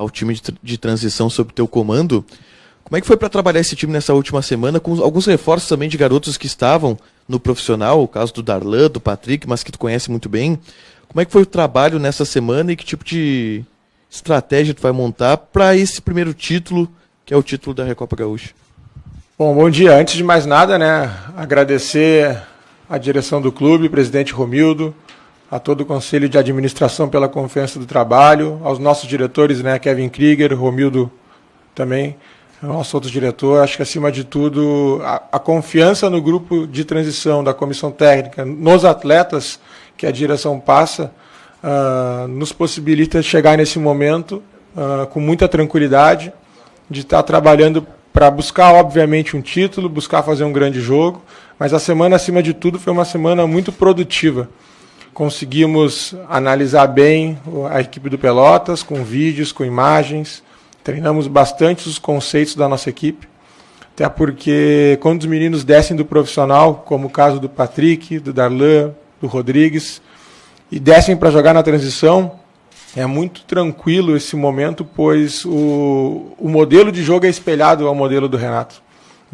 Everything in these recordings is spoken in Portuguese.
ao time de transição sob teu comando. Como é que foi para trabalhar esse time nessa última semana, com alguns reforços também de garotos que estavam no profissional, o caso do Darlan, do Patrick, mas que tu conhece muito bem. Como é que foi o trabalho nessa semana e que tipo de estratégia tu vai montar para esse primeiro título, que é o título da Recopa Gaúcha? Bom dia. Antes de mais nada, agradecer à direção do clube, presidente Romildo, a todo o conselho de administração pela confiança do trabalho, aos nossos diretores, Kevin Krieger, Romildo também, nosso outro diretor. Acho que, acima de tudo, a confiança no grupo de transição da comissão técnica, nos atletas que a direção passa, nos possibilita chegar nesse momento com muita tranquilidade, de estar trabalhando para buscar, obviamente, um título, buscar fazer um grande jogo, mas a semana, acima de tudo, foi uma semana muito produtiva. Conseguimos analisar bem a equipe do Pelotas, com vídeos, com imagens, treinamos bastante os conceitos da nossa equipe, até porque quando os meninos descem do profissional, como o caso do Patrick, do Darlan, do Rodrigues, e descem para jogar na transição, é muito tranquilo esse momento, pois o modelo de jogo é espelhado ao modelo do Renato.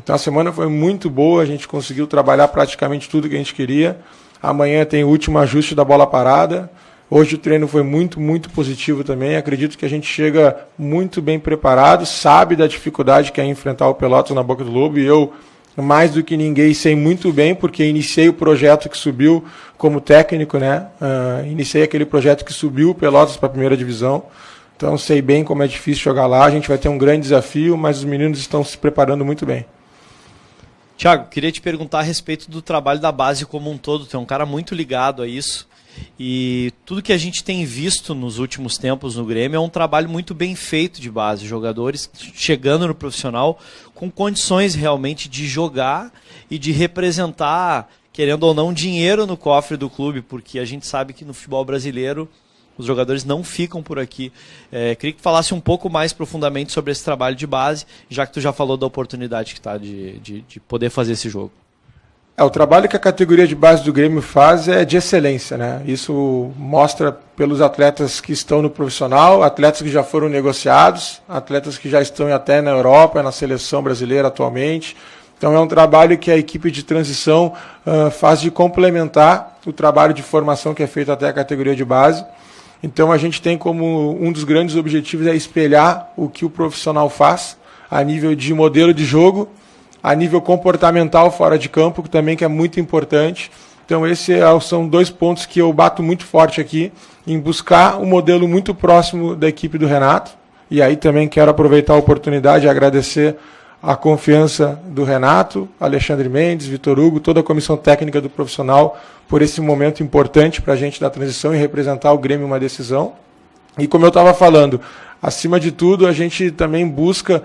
Então a semana foi muito boa, a gente conseguiu trabalhar praticamente tudo que a gente queria. Amanhã tem o último ajuste da bola parada. Hoje o treino foi muito, muito positivo também. Acredito que a gente chega muito bem preparado, sabe da dificuldade que é enfrentar o Pelotas na Boca do Lobo, e eu, mais do que ninguém, sei muito bem, porque iniciei o projeto que subiu como técnico, iniciei aquele projeto que subiu o Pelotas para a primeira divisão, então sei bem como é difícil jogar lá. A gente vai ter um grande desafio, mas os meninos estão se preparando muito bem. Thiago, queria te perguntar a respeito do trabalho da base como um todo. Tu é um cara muito ligado a isso, e tudo que a gente tem visto nos últimos tempos no Grêmio é um trabalho muito bem feito de base, jogadores chegando no profissional com condições realmente de jogar e de representar, querendo ou não, dinheiro no cofre do clube, porque a gente sabe que no futebol brasileiro os jogadores não ficam por aqui. Queria que falasse um pouco mais profundamente sobre esse trabalho de base, já que tu já falou da oportunidade que está de poder fazer esse jogo. O trabalho que a categoria de base do Grêmio faz é de excelência, Isso mostra pelos atletas que estão no profissional, atletas que já foram negociados, atletas que já estão até na Europa, na seleção brasileira atualmente. Então é um trabalho que a equipe de transição faz de complementar o trabalho de formação que é feito até a categoria de base. Então a gente tem como um dos grandes objetivos espelhar o que o profissional faz a nível de modelo de jogo, a nível comportamental fora de campo, que também é muito importante. Então esses são dois pontos que eu bato muito forte aqui, em buscar um modelo muito próximo da equipe do Renato. E aí também quero aproveitar a oportunidade e agradecer a confiança do Renato, Alexandre Mendes, Vitor Hugo, toda a comissão técnica do profissional, por esse momento importante para a gente da transição e representar o Grêmio em uma decisão. E como eu estava falando, acima de tudo, a gente também busca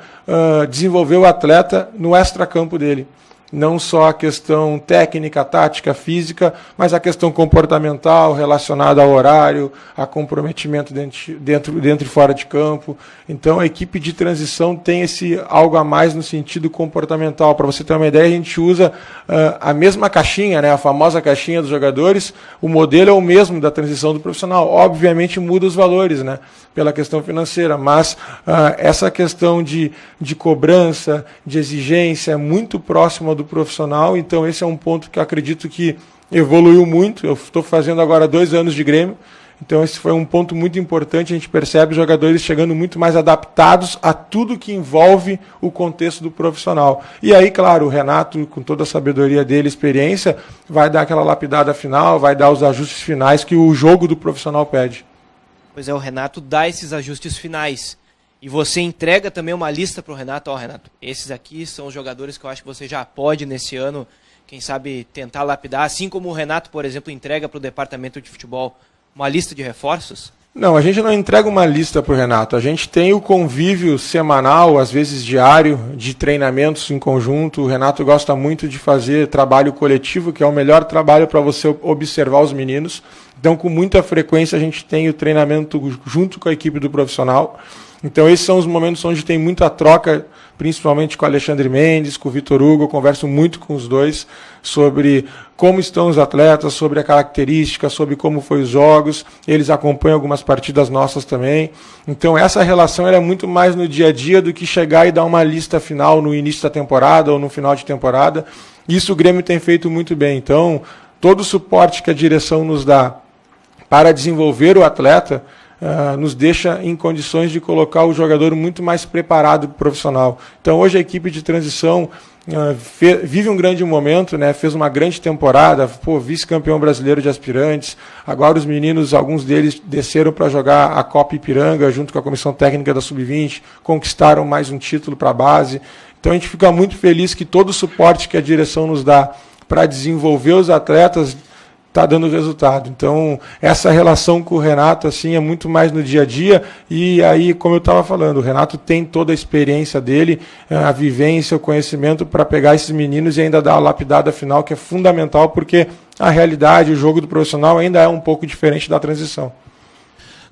desenvolver o atleta no extracampo dele. Não só a questão técnica, tática, física, mas a questão comportamental relacionada ao horário, a comprometimento dentro e fora de campo. Então a equipe de transição tem esse algo a mais no sentido comportamental. Para você ter uma ideia, a gente usa a mesma caixinha, a famosa caixinha dos jogadores. O modelo é o mesmo da transição do profissional. Obviamente muda os valores, pela questão financeira, mas essa questão de cobrança, de exigência, é muito próxima do profissional. Então esse é um ponto que eu acredito que evoluiu muito. Eu estou fazendo agora 2 anos de Grêmio, então esse foi um ponto muito importante. A gente percebe os jogadores chegando muito mais adaptados a tudo que envolve o contexto do profissional. E aí, claro, o Renato, com toda a sabedoria dele, experiência, vai dar aquela lapidada final, vai dar os ajustes finais que o jogo do profissional pede. Pois é, o Renato dá esses ajustes finais. E você entrega também uma lista para o Renato. Renato, esses aqui são os jogadores que eu acho que você já pode, nesse ano, quem sabe, tentar lapidar. Assim como o Renato, por exemplo, entrega para o departamento de futebol uma lista de reforços? Não, a gente não entrega uma lista para o Renato. A gente tem o convívio semanal, às vezes diário, de treinamentos em conjunto. O Renato gosta muito de fazer trabalho coletivo, que é o melhor trabalho para você observar os meninos. Então, com muita frequência, a gente tem o treinamento junto com a equipe do profissional. Então esses são os momentos onde tem muita troca, principalmente com o Alexandre Mendes, com o Vitor Hugo. Eu converso muito com os dois sobre como estão os atletas, sobre a característica, sobre como foi os jogos. Eles acompanham algumas partidas nossas também. Então essa relação é muito mais no dia a dia do que chegar e dar uma lista final no início da temporada ou no final de temporada. Isso o Grêmio tem feito muito bem. Então todo o suporte que a direção nos dá para desenvolver o atleta nos deixa em condições de colocar o jogador muito mais preparado para o profissional. Então hoje a equipe de transição vive um grande momento, né? Fez uma grande temporada, vice-campeão brasileiro de aspirantes. Agora os meninos, alguns deles desceram para jogar a Copa Ipiranga junto com a comissão técnica da Sub-20, conquistaram mais um título para a base. Então a gente fica muito feliz que todo o suporte que a direção nos dá para desenvolver os atletas está dando resultado. Então, essa relação com o Renato assim, é muito mais no dia a dia, e aí, como eu estava falando, o Renato tem toda a experiência dele, a vivência, o conhecimento para pegar esses meninos e ainda dar a lapidada final, que é fundamental, porque a realidade, o jogo do profissional ainda é um pouco diferente da transição.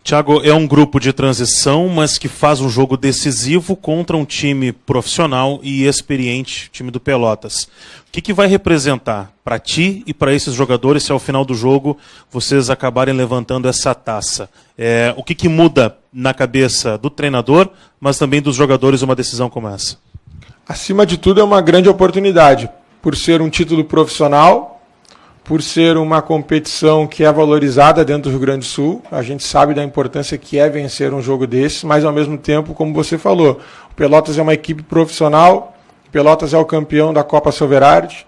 Thiago, é um grupo de transição, mas que faz um jogo decisivo contra um time profissional e experiente, time do Pelotas. O que vai representar para ti e para esses jogadores se ao final do jogo vocês acabarem levantando essa taça? O que muda na cabeça do treinador, mas também dos jogadores uma decisão como essa? Acima de tudo, é uma grande oportunidade, por ser um título profissional, por ser uma competição que é valorizada dentro do Rio Grande do Sul. A gente sabe da importância que é vencer um jogo desses, mas ao mesmo tempo, como você falou, o Pelotas é uma equipe profissional, o Pelotas é o campeão da Copa Silverard,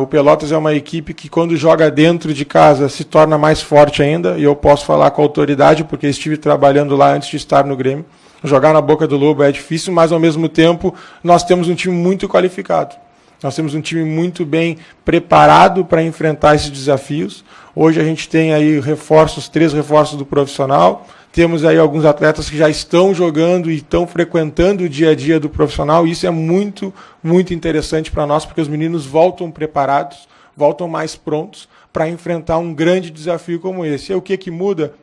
o Pelotas é uma equipe que quando joga dentro de casa se torna mais forte ainda, e eu posso falar com autoridade porque estive trabalhando lá antes de estar no Grêmio. Jogar na boca do lobo é difícil, mas ao mesmo tempo nós temos um time muito qualificado. Nós temos um time muito bem preparado para enfrentar esses desafios. Hoje a gente tem aí 3 reforços do profissional. Temos aí alguns atletas que já estão jogando e estão frequentando o dia a dia do profissional. Isso é muito, muito interessante para nós, porque os meninos voltam preparados, voltam mais prontos para enfrentar um grande desafio como esse. E o que muda?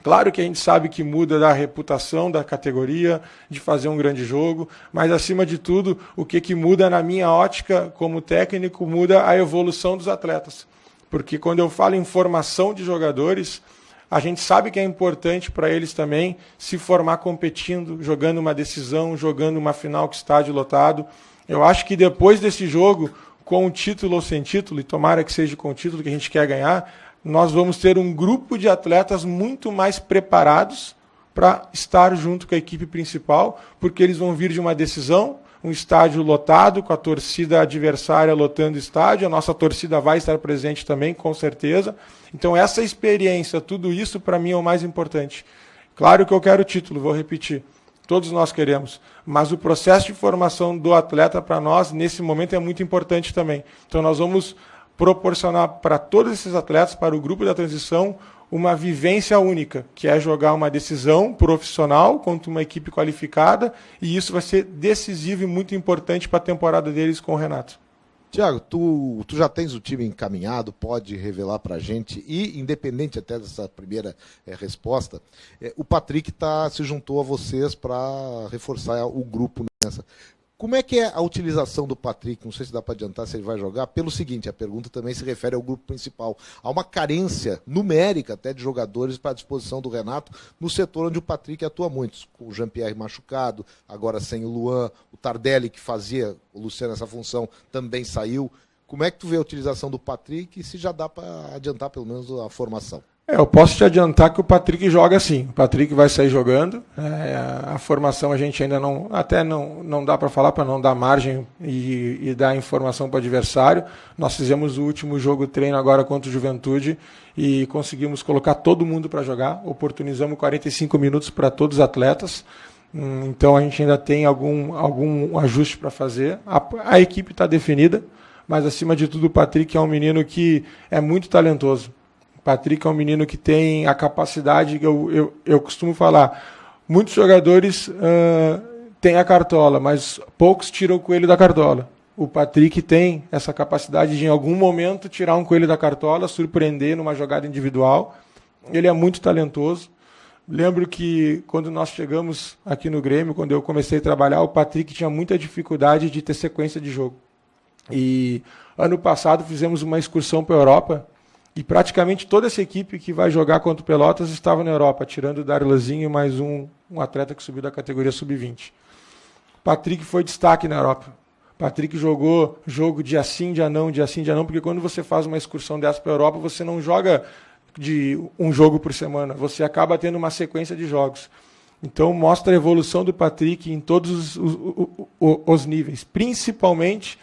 Claro que a gente sabe que muda da reputação da categoria, de fazer um grande jogo, mas, acima de tudo, o que muda na minha ótica como técnico, muda a evolução dos atletas. Porque quando eu falo em formação de jogadores, a gente sabe que é importante para eles também se formar competindo, jogando uma decisão, jogando uma final com estádio lotado. Eu acho que depois desse jogo, com o título ou sem título, e tomara que seja com o título que a gente quer ganhar, nós vamos ter um grupo de atletas muito mais preparados para estar junto com a equipe principal, porque eles vão vir de uma decisão, um estádio lotado, com a torcida adversária lotando o estádio, a nossa torcida vai estar presente também, com certeza. Então essa experiência, tudo isso para mim é o mais importante. Claro que eu quero o título, vou repetir, todos nós queremos, mas o processo de formação do atleta para nós, nesse momento, é muito importante também. Então nós vamos proporcionar para todos esses atletas, para o grupo da transição, uma vivência única, que é jogar uma decisão profissional contra uma equipe qualificada, e isso vai ser decisivo e muito importante para a temporada deles com o Renato. Thiago, tu já tens o time encaminhado, pode revelar para a gente, e independente até dessa primeira resposta, o Patrick se juntou a vocês para reforçar o grupo nessa. Como é que é a utilização do Patrick? Não sei se dá para adiantar se ele vai jogar. Pelo seguinte, a pergunta também se refere ao grupo principal. Há uma carência numérica até de jogadores para a disposição do Renato no setor onde o Patrick atua muito. Com o Jean-Pierre machucado, agora sem o Luan, o Tardelli, que fazia o Luciano essa função, também saiu. Como é que tu vê a utilização do Patrick e se já dá para adiantar pelo menos a formação? Eu posso te adiantar que o Patrick joga sim. O Patrick vai sair jogando. A formação a gente ainda não dá para falar, para não dar margem e dar informação para o adversário. Nós fizemos o último jogo treino agora contra o Juventude e conseguimos colocar todo mundo para jogar. Oportunizamos 45 minutos para todos os atletas. Então a gente ainda tem algum ajuste para fazer. A equipe está definida, mas acima de tudo o Patrick é um menino que é muito talentoso. Patrick é um menino que tem a capacidade, eu costumo falar, muitos jogadores têm a cartola, mas poucos tiram o coelho da cartola. O Patrick tem essa capacidade de, em algum momento, tirar um coelho da cartola, surpreender numa jogada individual. Ele é muito talentoso. lembro que quando nós chegamos aqui no Grêmio, quando eu comecei a trabalhar, o Patrick tinha muita dificuldade de ter sequência de jogo. E ano passado fizemos uma excursão para a Europa e praticamente toda essa equipe que vai jogar contra o Pelotas estava na Europa, tirando o Darlanzinho e mais um atleta que subiu da categoria sub-20. O Patrick foi destaque na Europa. O Patrick jogou jogo dia sim, dia não, porque quando você faz uma excursão dessa para a Europa, você não joga de um jogo por semana, você acaba tendo uma sequência de jogos. Então mostra a evolução do Patrick em todos os níveis, principalmente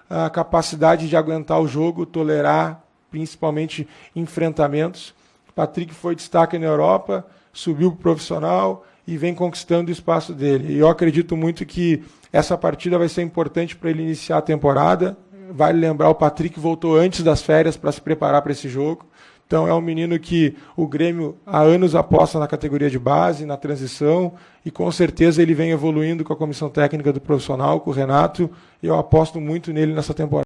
a capacidade de aguentar o jogo, tolerar principalmente enfrentamentos. O Patrick foi destaque na Europa, subiu para o profissional e vem conquistando o espaço dele. E eu acredito muito que essa partida vai ser importante para ele iniciar a temporada. Vale lembrar, o Patrick voltou antes das férias para se preparar para esse jogo. Então é um menino que o Grêmio há anos aposta na categoria de base, na transição, e com certeza ele vem evoluindo com a comissão técnica do profissional, com o Renato, e eu aposto muito nele nessa temporada.